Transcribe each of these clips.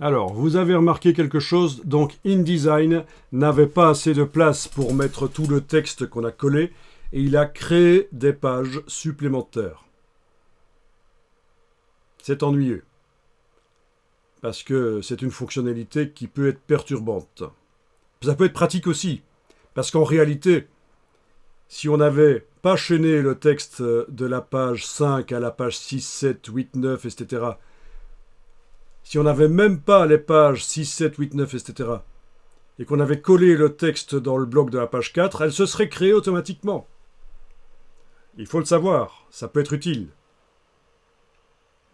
Alors, vous avez remarqué quelque chose, donc InDesign n'avait pas assez de place pour mettre tout le texte qu'on a collé, et il a créé des pages supplémentaires. C'est ennuyeux, parce que c'est une fonctionnalité qui peut être perturbante. Ça peut être pratique aussi, parce qu'en réalité, si on n'avait pas chaîné le texte de la page 5 à la page 6, 7, 8, 9, etc., si on n'avait même pas les pages 6, 7, 8, 9, etc., et qu'on avait collé le texte dans le bloc de la page 4, elle se serait créée automatiquement. Il faut le savoir, ça peut être utile.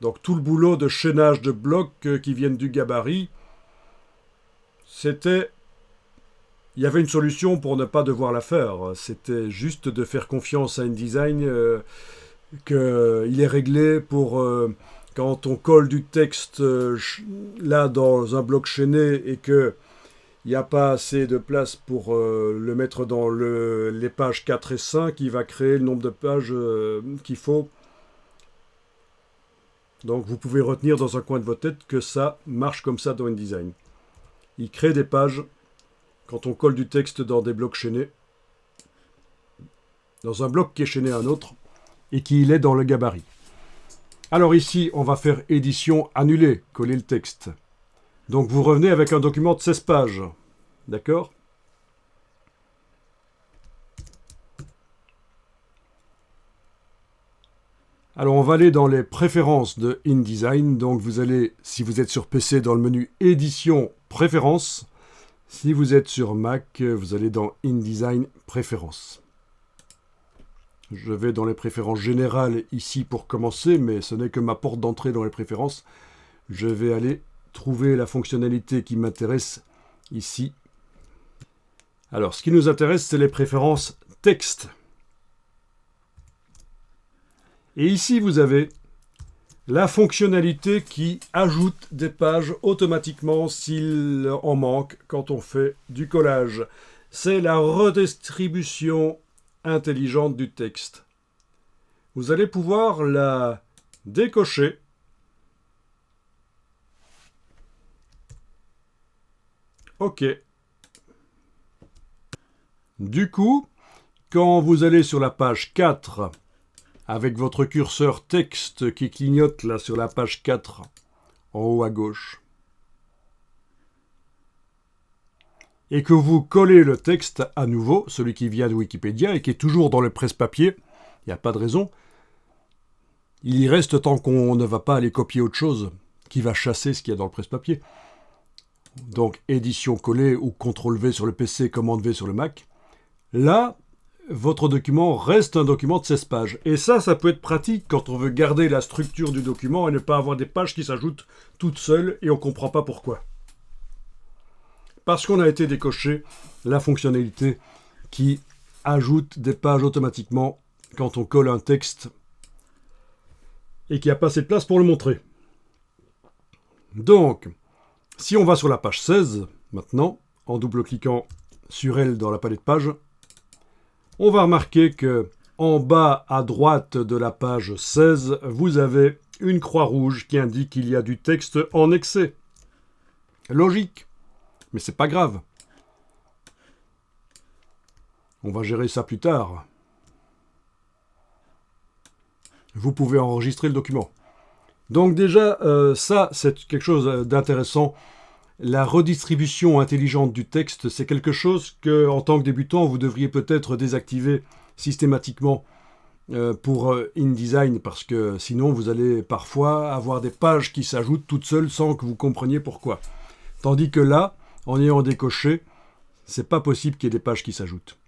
Donc tout le boulot de chaînage de blocs qui viennent du gabarit, c'était... Il y avait une solution pour ne pas devoir la faire. C'était juste de faire confiance à InDesign, qu'il est réglé pour... quand on colle du texte là dans un bloc chaîné et qu'il n'y a pas assez de place pour le mettre dans les pages 4 et 5, il va créer le nombre de pages qu'il faut. Donc vous pouvez retenir dans un coin de votre tête que ça marche comme ça dans InDesign. Il crée des pages quand on colle du texte dans des blocs chaînés, dans un bloc qui est chaîné à un autre et qui est dans le gabarit. Alors ici, on va faire édition annuler, coller le texte. Donc vous revenez avec un document de 16 pages. D'accord ? Alors on va aller dans les préférences de InDesign. Donc vous allez, si vous êtes sur PC, dans le menu édition préférences. Si vous êtes sur Mac, vous allez dans InDesign préférences. Je vais dans les préférences générales ici pour commencer, mais ce n'est que ma porte d'entrée dans les préférences. Je vais aller trouver la fonctionnalité qui m'intéresse ici. Alors, ce qui nous intéresse, c'est les préférences texte. Et ici, vous avez la fonctionnalité qui ajoute des pages automatiquement s'il en manque quand on fait du collage. C'est la redistribution intelligente du texte. Vous allez pouvoir la décocher OK. Du coup, quand vous allez sur la page 4 avec votre curseur texte qui clignote là sur la page 4 en haut à gauche et que vous collez le texte à nouveau, celui qui vient de Wikipédia et qui est toujours dans le presse-papier, il n'y a pas de raison, il y reste tant qu'on ne va pas aller copier autre chose qui va chasser ce qu'il y a dans le presse-papier. Donc édition collée ou CTRL-V sur le PC, commande-V sur le Mac. Là, votre document reste un document de 16 pages. Et ça peut être pratique quand on veut garder la structure du document et ne pas avoir des pages qui s'ajoutent toutes seules et on ne comprend pas pourquoi. Parce qu'on a été décoché la fonctionnalité qui ajoute des pages automatiquement quand on colle un texte et qui n'a pas assez de place pour le montrer. Donc, si on va sur la page 16, maintenant, en double-cliquant sur elle dans la palette pages, on va remarquer que en bas à droite de la page 16, vous avez une croix rouge qui indique qu'il y a du texte en excès. Logique, mais c'est pas grave. On va gérer ça plus tard. Vous pouvez enregistrer le document. Donc déjà, ça, c'est quelque chose d'intéressant. La redistribution intelligente du texte, c'est quelque chose que, en tant que débutant, vous devriez peut-être désactiver systématiquement pour InDesign, parce que sinon, vous allez parfois avoir des pages qui s'ajoutent toutes seules sans que vous compreniez pourquoi. Tandis que là, en ayant décoché, c'est pas possible qu'il y ait des pages qui s'ajoutent.